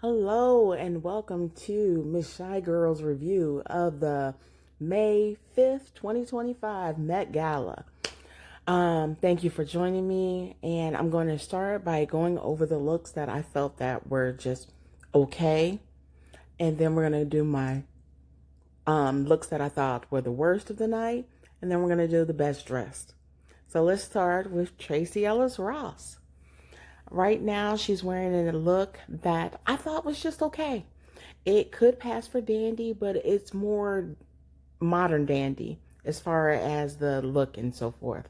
Hello and welcome to Mz.ChiGurl's review of the May 5th, 2025 Met Gala. Thank you for joining me, and I'm going to start by going over the looks that I felt that were just okay, and then we're going to do my looks that I thought were the worst of the night, and then we're going to do the best dressed. So let's start with Tracee Ellis Ross. Right now, she's wearing a look that I thought was just okay. It could pass for dandy, but it's more modern dandy as far as the look and so forth.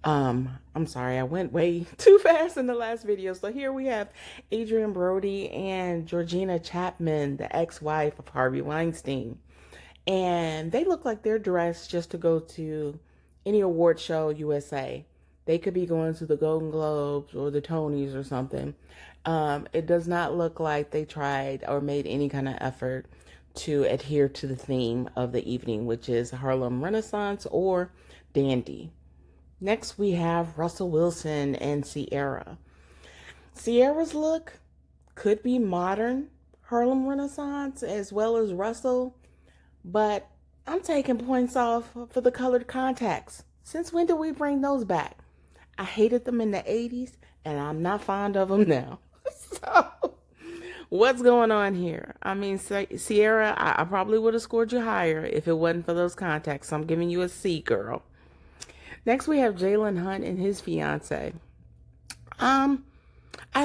I'm sorry, I went way too fast in the last video. So here we have Adrien Brody and Georgina Chapman, the ex-wife of Harvey Weinstein. And they look like they're dressed just to go to any award show USA. They could be going to the Golden Globes or the Tonys or something. It does not look like they tried or made any kind of effort to adhere to the theme of the evening, which is Harlem Renaissance or dandy. Next, we have Russell Wilson and Ciara. Ciara's look could be modern Harlem Renaissance as well as Russell, but I'm taking points off for the colored contacts. Since when did we bring those back? I hated them in the 80s, and I'm not fond of them now. So, what's going on here? I mean, Ciara, I probably would have scored you higher if it wasn't for those contacts. So I'm giving you a C, girl. Next, we have Jalen Hunt and his fiance. I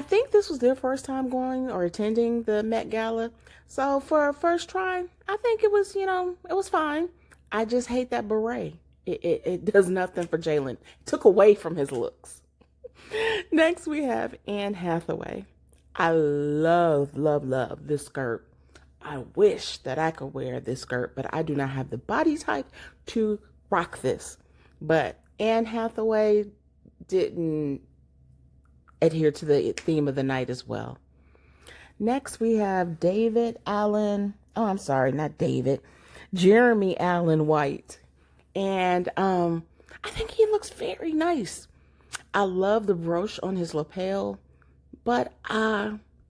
think this was their first time going or attending the Met Gala. So for a first try, I think it was, it was fine. I just hate that beret. It does nothing for Jalen. It took away from his looks. Next, we have Anne Hathaway. I love this skirt. I wish that I could wear this skirt, but I do not have the body type to rock this. But Anne Hathaway didn't adhere to the theme of the night as well. Next, we have Jeremy Allen White. And I think he looks very nice. I love the brooch on his lapel, but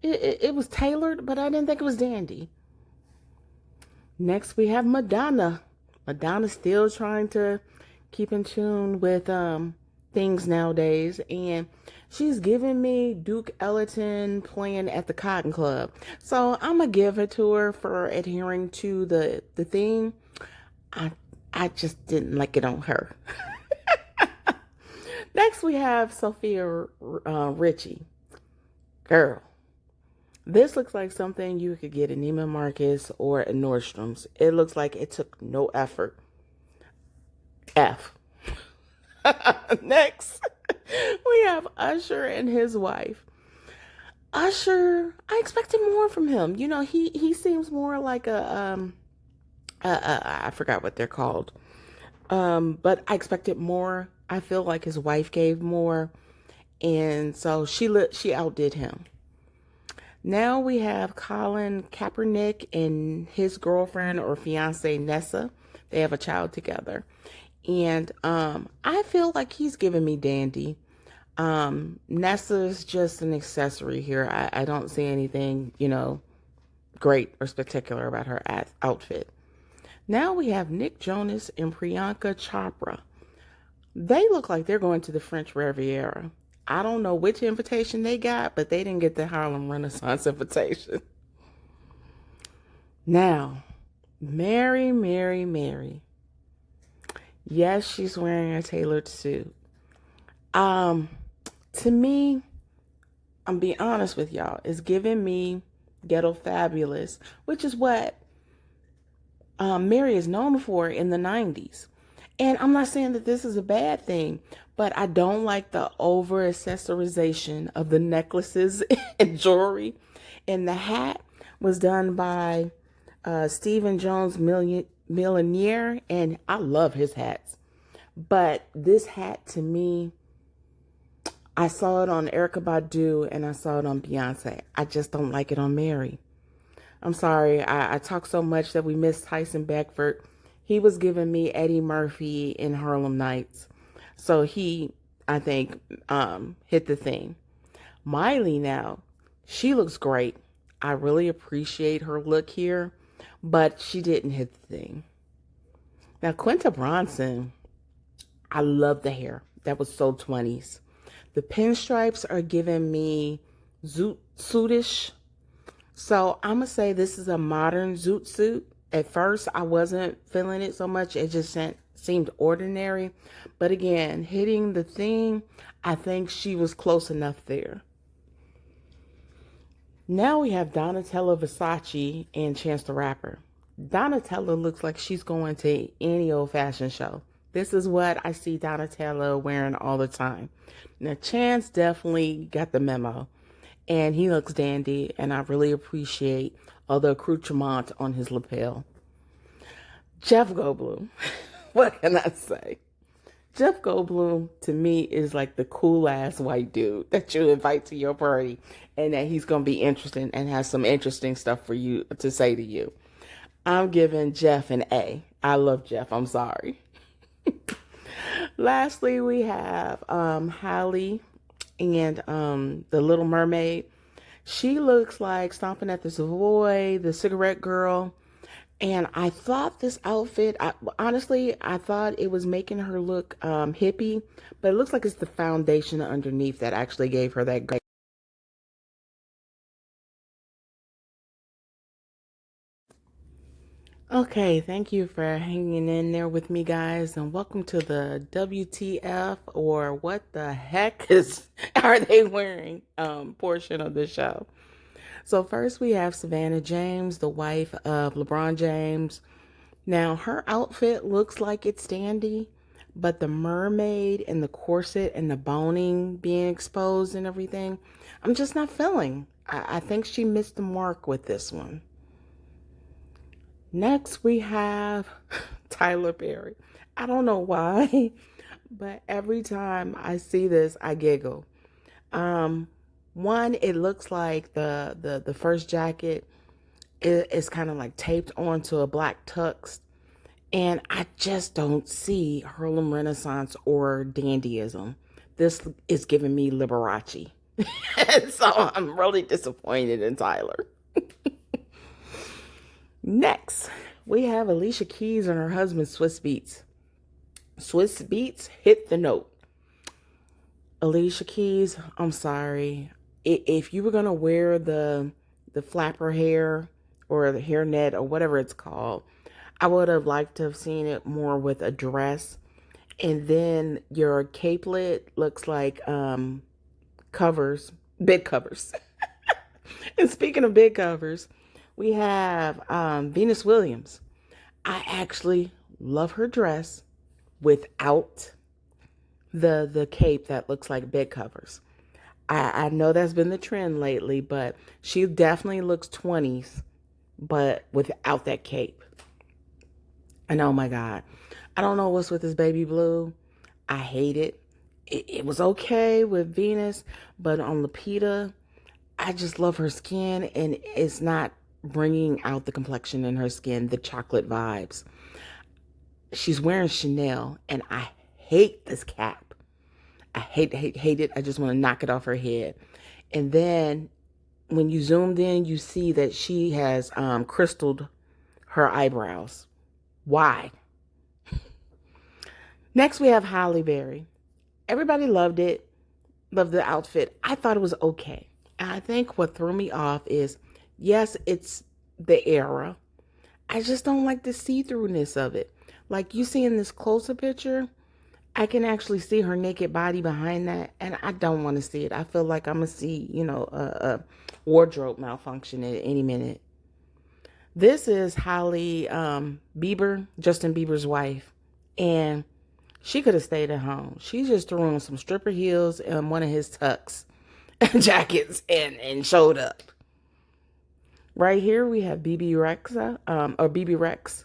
it was tailored, but I didn't think it was dandy. Next, we have Madonna. Madonna's still trying to keep in tune with things nowadays, and she's giving me Duke Ellington playing at the Cotton Club. So I'm gonna give it to her for adhering to the theme. I just didn't like it on her. Next, we have Sophia Richie. Girl, this looks like something you could get at Neiman Marcus or at Nordstrom's. It looks like it took no effort. F. Next, we have Usher and his wife. Usher, I expected more from him. He seems more like I forgot what they're called. But I expected more. I feel like his wife gave more. And so she outdid him. Now we have Colin Kaepernick and his girlfriend or fiance Nessa. They have a child together. And I feel like he's giving me dandy. Nessa's just an accessory here. I don't see anything, great or spectacular about her outfit. Now we have Nick Jonas and Priyanka Chopra. They look like they're going to the French Riviera. I don't know which invitation they got, but they didn't get the Harlem Renaissance invitation. Now, Mary. Yes, she's wearing a tailored suit. To me, I'm being honest with y'all, it's giving me Ghetto Fabulous, which is what Mary is known for in the 90s. And I'm not saying that this is a bad thing, but I don't like the over accessorization of the necklaces and jewelry. And the hat was done by Stephen Jones Millionaire, and I love his hats. But this hat to me, I saw it on Erykah Badu and I saw it on Beyonce. I just don't like it on Mary. I'm sorry, I talk so much that we miss Tyson Beckford. He was giving me Eddie Murphy in Harlem Nights. So he, I think, hit the thing. Miley now, she looks great. I really appreciate her look here, but she didn't hit the thing. Now, Quinta Bronson, I love the hair. That was so 20s. The pinstripes are giving me zoot suitish. So I'm going to say this is a modern zoot suit. At first, I wasn't feeling it so much. It just seemed ordinary. But again, hitting the thing, I think she was close enough there. Now we have Donatella Versace and Chance the Rapper. Donatella looks like she's going to any old fashion show. This is what I see Donatella wearing all the time. Now, Chance definitely got the memo. And he looks dandy, and I really appreciate all the accoutrement on his lapel. Jeff Goldblum. What can I say? Jeff Goldblum, to me, is like the cool-ass white dude that you invite to your party, and that he's going to be interesting and has some interesting stuff for you to say to you. I'm giving Jeff an A. I love Jeff. I'm sorry. Lastly, we have Halle and the Little Mermaid. She looks like Stomping at the Savoy, the Cigarette Girl. And I thought this outfit, honestly, I thought it was making her look hippie, but it looks like it's the foundation underneath that actually gave her that great. Okay, thank you for hanging in there with me, guys, and welcome to the WTF or what the heck are they wearing portion of the show. So first we have Savannah James, the wife of LeBron James. Now her outfit looks like it's dandy, but the mermaid and the corset and the boning being exposed and everything, I'm just not feeling. I think she missed the mark with this one. Next, we have Tyler Perry. I don't know why, but every time I see this, I giggle. One, it looks like the first jacket is kind of like taped onto a black tux, and I just don't see Harlem Renaissance or dandyism. This is giving me Liberace. So I'm really disappointed in Tyler. Next, we have Alicia Keys and her husband, Swiss Beats. Swiss Beats hit the note. Alicia Keys, I'm sorry. If you were going to wear the flapper hair or the hairnet or whatever it's called, I would have liked to have seen it more with a dress. And then your capelet looks like covers, bed covers. And speaking of bed covers, we have Venus Williams. I actually love her dress without the cape that looks like bed covers. I know that's been the trend lately, but she definitely looks 20s, but without that cape. And oh my God, I don't know what's with this baby blue. I hate it. It was okay with Venus, but on Lupita, I just love her skin, and it's not bringing out the complexion in her skin, the chocolate vibes. She's wearing Chanel, and I hate this cap. I hate it. I just want to knock it off her head. And then when you zoomed in, you see that she has crystalled her eyebrows. Why? Next, we have Halle Berry. Everybody loved it, loved the outfit. I thought it was okay. And I think what threw me off is, yes, it's the era. I just don't like the see-throughness of it. Like you see in this closer picture, I can actually see her naked body behind that, and I don't want to see it. I feel like I'm going to see, a wardrobe malfunction at any minute. This is Halle Bieber, Justin Bieber's wife, and She could have stayed at home. She just threw on some stripper heels and one of his tux jackets and showed up. Right here we have BB Rex,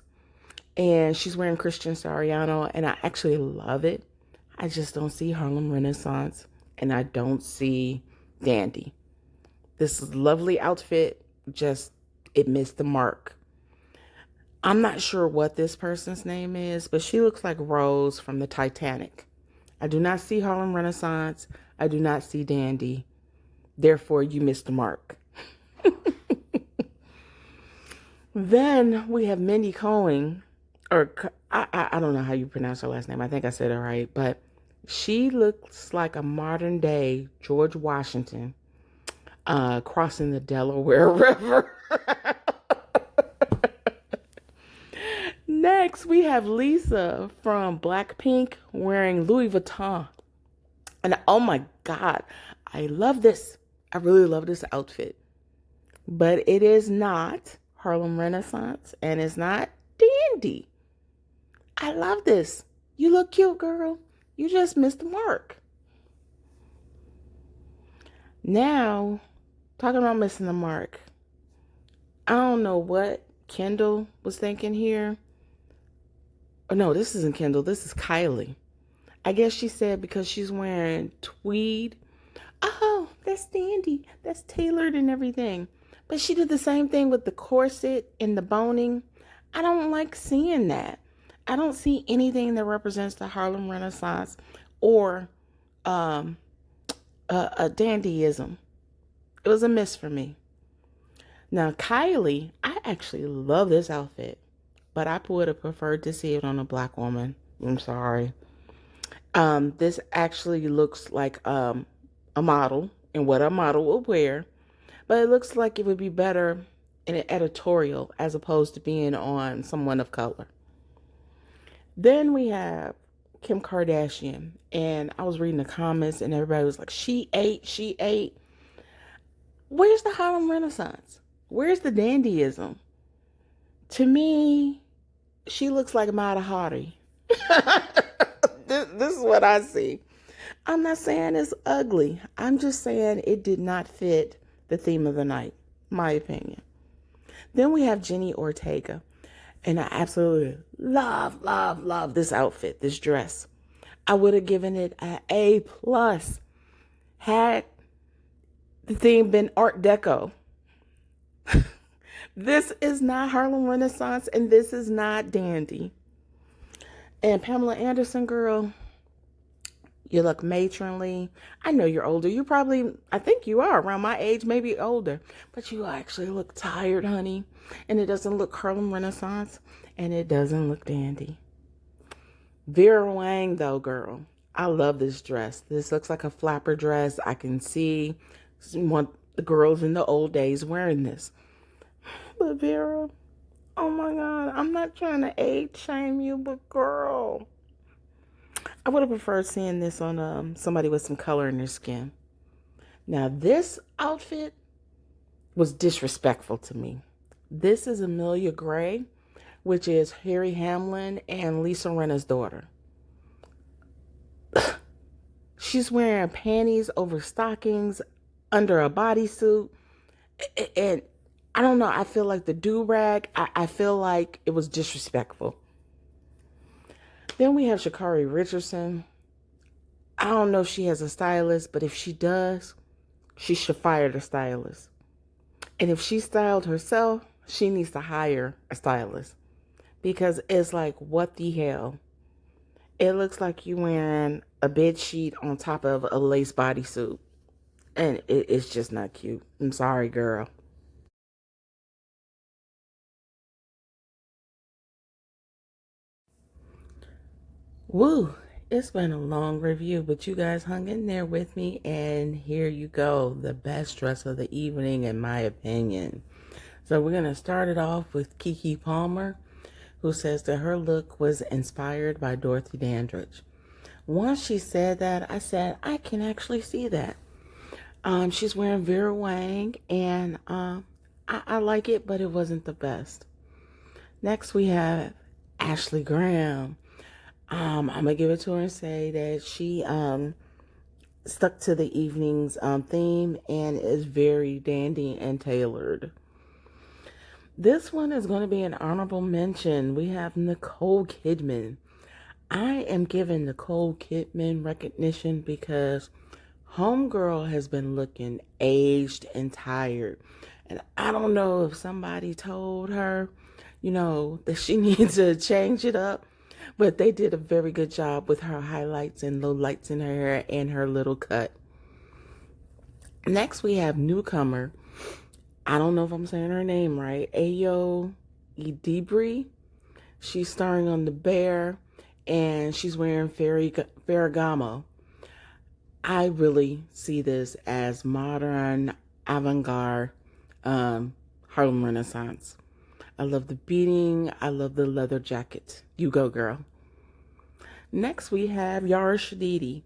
and she's wearing Christian Siriano, and I actually love it. I just don't see Harlem Renaissance, and I don't see dandy. This lovely outfit, just, it missed the mark. I'm not sure what this person's name is, but she looks like Rose from the Titanic. I do not see Harlem Renaissance. I do not see dandy. Therefore, you missed the mark. Then we have Mindy Cohen, or I don't know how you pronounce her last name. I think I said it right, but she looks like a modern day George Washington crossing the Delaware River. Next, we have Lisa from Blackpink wearing Louis Vuitton. And oh my God, I love this. I really love this outfit. But it is not Harlem Renaissance, and it's not dandy. I love this. You look cute, girl. You just missed the mark. Now, talking about missing the mark. I don't know what Kendall was thinking here. Oh, no, this isn't Kendall. This is Kylie. I guess she said because she's wearing tweed. Oh, that's dandy. That's tailored and everything. But she did the same thing with the corset and the boning. I don't like seeing that. I don't see anything that represents the Harlem Renaissance or a dandyism. It was a miss for me. Now, Kylie, I actually love this outfit, but I would have preferred to see it on a black woman. I'm sorry. This actually looks like a model and what a model would wear, but it looks like it would be better in an editorial as opposed to being on someone of color. Then we have Kim Kardashian, and I was reading the comments and everybody was like, she ate. Where's the Harlem Renaissance? Where's the dandyism? To me, she looks like Mata Hari. This is what I see. I'm not saying it's ugly. I'm just saying it did not fit the theme of the night, my opinion. Then we have Jenny Ortega. And I absolutely love this outfit, this dress. I would have given it an A+. Had the theme been Art Deco. This is not Harlem Renaissance, and this is not dandy. And Pamela Anderson, girl, you look matronly. I know you're older. You probably, I think you are around my age, maybe older. But you actually look tired, honey. And it doesn't look Harlem Renaissance. And it doesn't look dandy. Vera Wang, though, girl. I love this dress. This looks like a flapper dress. I can see one the girls in the old days wearing this. But Vera, oh my God, I'm not trying to age shame you, but girl, I would have preferred seeing this on somebody with some color in their skin. Now, this outfit was disrespectful to me. This is Amelia Gray, which is Harry Hamlin and Lisa Rinna's daughter. She's wearing panties over stockings under a bodysuit. And I don't know, I feel like the do-rag, I feel like it was disrespectful. Then we have Sha'Carri Richardson. I don't know if she has a stylist, but if she does, she should fire the stylist. And if she styled herself, she needs to hire a stylist. Because it's like, what the hell? It looks like you're wearing a bed sheet on top of a lace bodysuit. And it's just not cute. I'm sorry, girl. Woo, it's been a long review, but you guys hung in there with me, and here you go, the best dress of the evening in my opinion. So we're going to start it off with Keke Palmer, who says that her look was inspired by Dorothy Dandridge. Once she said that, I said, I can actually see that. She's wearing Vera Wang, and I like it, but it wasn't the best. Next, we have Ashley Graham. I'm gonna give it to her and say that she stuck to the evening's theme and is very dandy and tailored. This one is going to be an honorable mention. We have Nicole Kidman. I am giving Nicole Kidman recognition because Homegirl has been looking aged and tired. And I don't know if somebody told her, that she needs to change it up. But they did a very good job with her highlights and lowlights in her hair and her little cut. Next, we have newcomer. I don't know if I'm saying her name right. Ayo Idibri. She's starring on The Bear, and she's wearing Ferragamo. I really see this as modern avant-garde Harlem Renaissance. I love the beading. I love the leather jacket. You go, girl. Next, we have Yara Shadidi,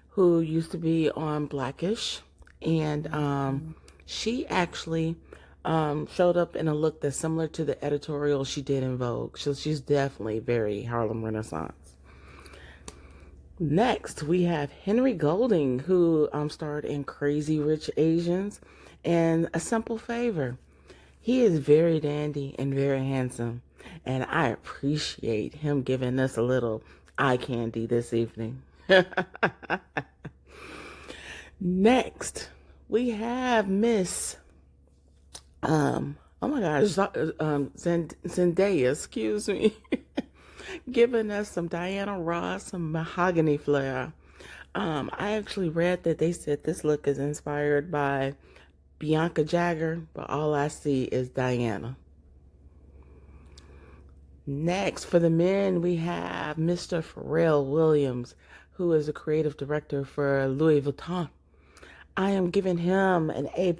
who used to be on Blackish, and she actually showed up in a look that's similar to the editorial she did in Vogue. So she's definitely very Harlem Renaissance. Next, we have Henry Golding, who starred in Crazy Rich Asians and A Simple Favor. He is very dandy and very handsome, and I appreciate him giving us a little eye candy this evening. Next, we have Miss, oh my gosh, Zendaya, excuse me, giving us some Diana Ross, some mahogany flair. I actually read that they said this look is inspired by Bianca Jagger, but all I see is Diana. Next, for the men, we have Mr. Pharrell Williams, who is a creative director for Louis Vuitton. I am giving him an A+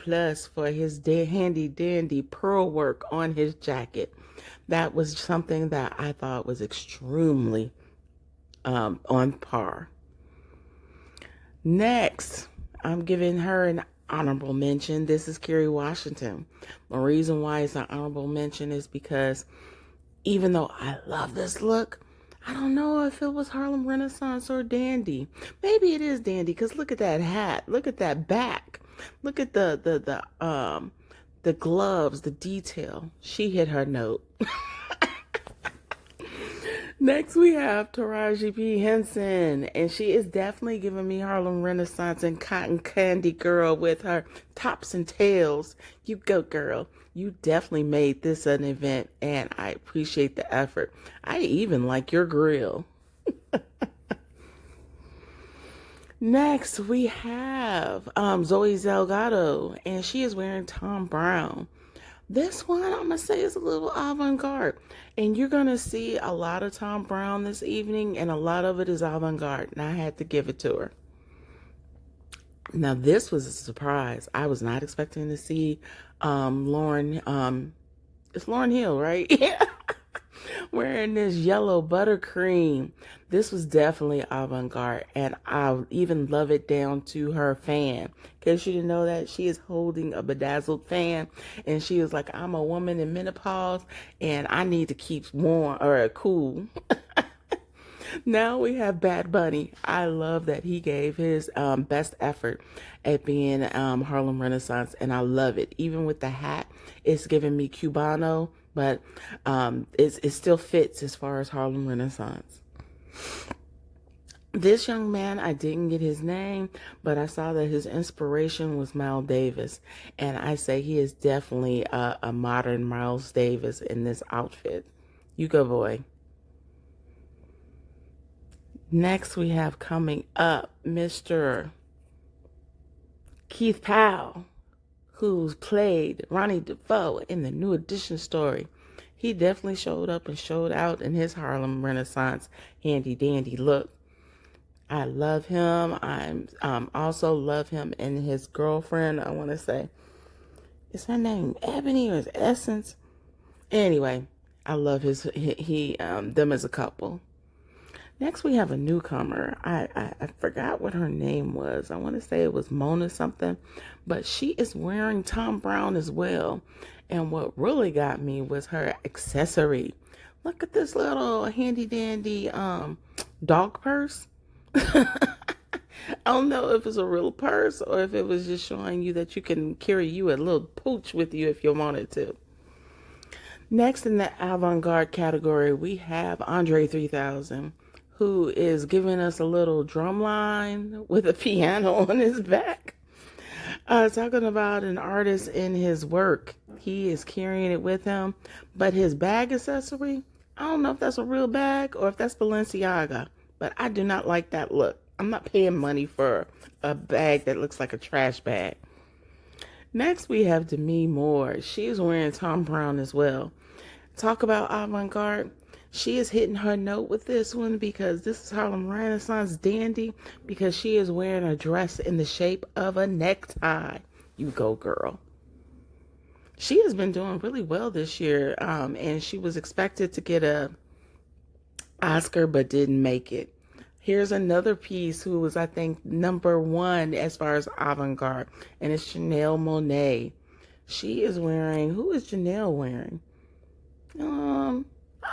for his handy dandy pearl work on his jacket. That was something that I thought was extremely on par. Next, I'm giving her an honorable mention. This is Kerry Washington. The reason why it's an honorable mention is because even though I love this look, I don't know if it was Harlem Renaissance or dandy. Maybe it is dandy because look at that hat. Look at that back. Look at the gloves, the detail. She hit her note. Next, we have Taraji P. Henson, and she is definitely giving me Harlem Renaissance and cotton candy girl with her tops and tails. You go, girl. You definitely made this an event, and I appreciate the effort. I even like your grill. Next, we have Zoe Zelgado, and she is wearing Tom Brown. This one, I'm going to say, is a little avant-garde. And you're going to see a lot of Tom Brown this evening, and a lot of it is avant-garde. And I had to give it to her. Now, this was a surprise. I was not expecting to see Lauryn, it's Lauryn Hill, right? Yeah. Wearing this yellow buttercream. This was definitely avant-garde, and I even love it down to her fan. In case you didn't know that, she is holding a bedazzled fan, and she is like, I'm a woman in menopause, and I need to keep warm or cool. Now we have Bad Bunny. I love that he gave his best effort at being Harlem Renaissance, and I love it. Even with the hat, it's giving me Cubano, but it still fits as far as Harlem Renaissance. This young man, I didn't get his name, but I saw that his inspiration was Miles Davis, and I say he is definitely a modern Miles Davis in this outfit. You go, boy. Next, we have coming up Mr. Keith Powell, who's played Ronnie DeFoe in the New Edition story. He definitely showed up and showed out in his Harlem Renaissance handy dandy look. I love him. I also love him and his girlfriend. I want to say, is her name Ebony or is it Essence? Anyway, I love them as a couple. Next, we have a newcomer. I forgot what her name was. I want to say it was Mona something, but she is wearing Tom Brown as well. And what really got me was her accessory. Look at this little handy dandy dog purse. I don't know if it's a real purse or if it was just showing you that you can carry you a little pooch with you if you wanted to. Next in the avant-garde category, we have Andre 3000, who is giving us a little drum line with a piano on his back. Talking about an artist in his work. He is carrying it with him, but his bag accessory, I don't know if that's a real bag or if that's Balenciaga, but I do not like that look. I'm not paying money for a bag that looks like a trash bag. Next, we have Demi Moore. She is wearing Tom Brown as well. Talk about avant-garde. She is hitting her note with this one because this is Harlem Renaissance dandy because she is wearing a dress in the shape of a necktie. You go, girl. She has been doing really well this year, and she was expected to get a Oscar but didn't make it. Here's another piece who was, I think, #1 as far as avant-garde, and it's Janelle Monáe. She is wearing, who is Janelle wearing?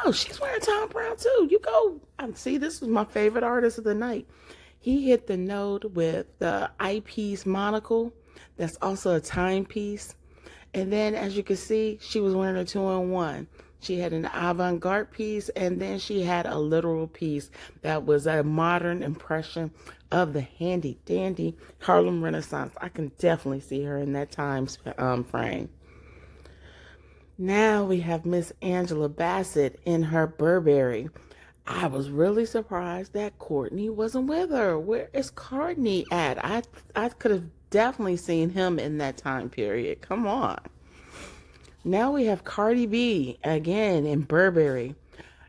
Oh, she's wearing Tom Brown too. You go. See, this was my favorite artist of the night. He hit the note with the eyepiece monocle. That's also a timepiece. And then, as you can see, she was wearing a 2-in-1. She had an avant-garde piece, and then she had a literal piece that was a modern impression of the handy dandy Harlem Renaissance. I can definitely see her in that time frame. Now we have Miss Angela Bassett in her Burberry. I was really surprised that Courtney wasn't with her. Where is Courtney at? I could have definitely seen him in that time period. Come on. Now we have Cardi B again in Burberry.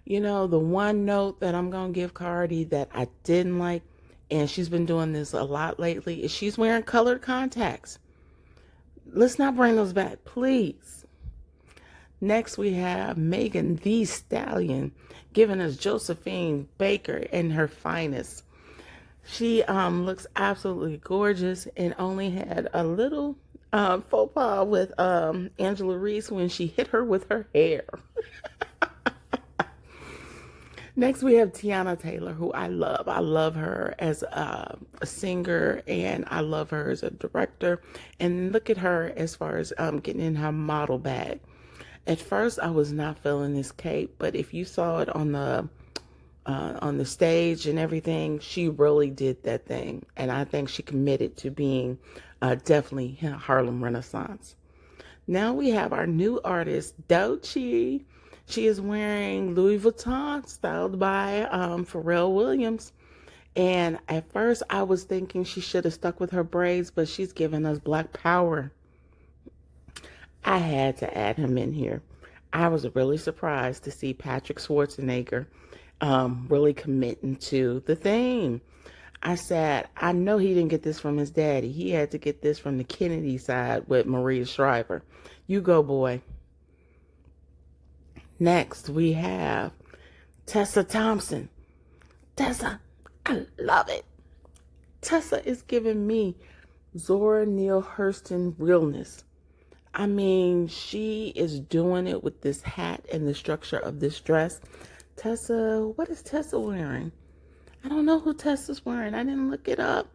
You know, the one note that I'm going to give Cardi that I didn't like, and she's been doing this a lot lately, is she's wearing colored contacts. Let's not bring those back, please. Next, we have Megan Thee Stallion giving us Josephine Baker in her finest. She looks absolutely gorgeous and only had a little faux pas with Angela Reese when she hit her with her hair. Next, we have Tiana Taylor, who I love. I love her as a singer, and I love her as a director. And look at her as far as getting in her model bag. At first, I was not feeling this cape, but if you saw it on the stage and everything, she really did that thing. And I think she committed to being definitely Harlem Renaissance. Now we have our new artist, Doechii. She is wearing Louis Vuitton, styled by Pharrell Williams. And at first, I was thinking she should have stuck with her braids, but she's giving us Black Power. I had to add him in here. I was really surprised to see Patrick Schwarzenegger really committing to the theme. I said, I know he didn't get this from his daddy. He had to get this from the Kennedy side with Maria Shriver. You go, boy. Next, we have Tessa Thompson. Tessa, I love it. Tessa is giving me Zora Neale Hurston realness. I mean, she is doing it with this hat and the structure of this dress. Tessa, what is Tessa wearing? I don't know who Tessa's wearing. I didn't look it up.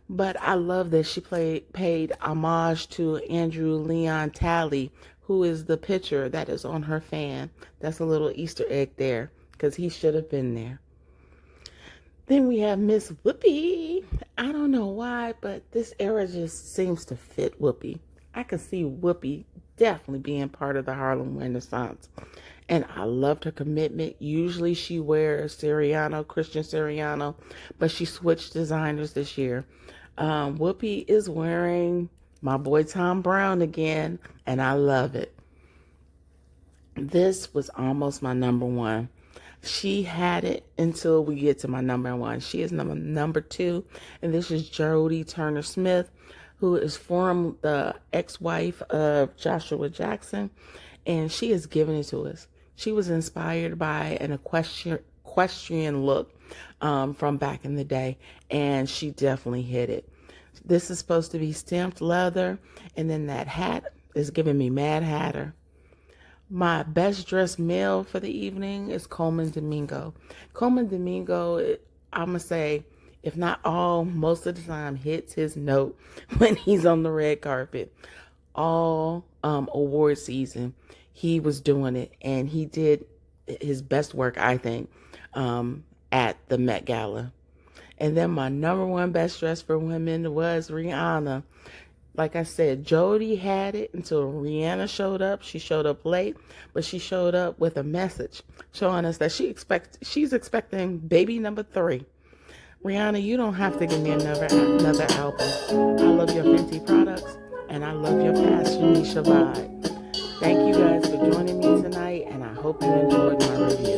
But I love that she paid homage to Andrew Leon Talley, who is the picture that is on her fan. That's a little Easter egg there, because he should have been there. Then we have Miss Whoopi. I don't know why, but this era just seems to fit Whoopi. I could see Whoopi definitely being part of the Harlem Renaissance. And I loved her commitment. Usually she wears Christian Siriano, but she switched designers this year. Whoopi is wearing my boy Tom Brown again, and I love it. This was almost my #1. She had it until we get to my #1. She is number 2, and this is Jodie Turner-Smith, who is the ex-wife of Joshua Jackson, and she is giving it to us. She was inspired by an equestrian look from back in the day, and she definitely hit it. This is supposed to be stamped leather, and then that hat is giving me Mad Hatter. My best dressed male for the evening is Coleman Domingo. Coleman Domingo, I'm going to say, if not all, most of the time hits his note when he's on the red carpet. All award season, he was doing it, and he did his best work, I think, at the Met Gala. And then my number one best dress for women was Rihanna. Like I said, Jody had it until Rihanna showed up. She showed up late, but she showed up with a message showing us that she's expecting baby number 3. Rihanna, you don't have to give me another album. I love your Fenty products, and I love your fashionisha vibe. Thank you guys for joining me tonight, and I hope you enjoyed my review.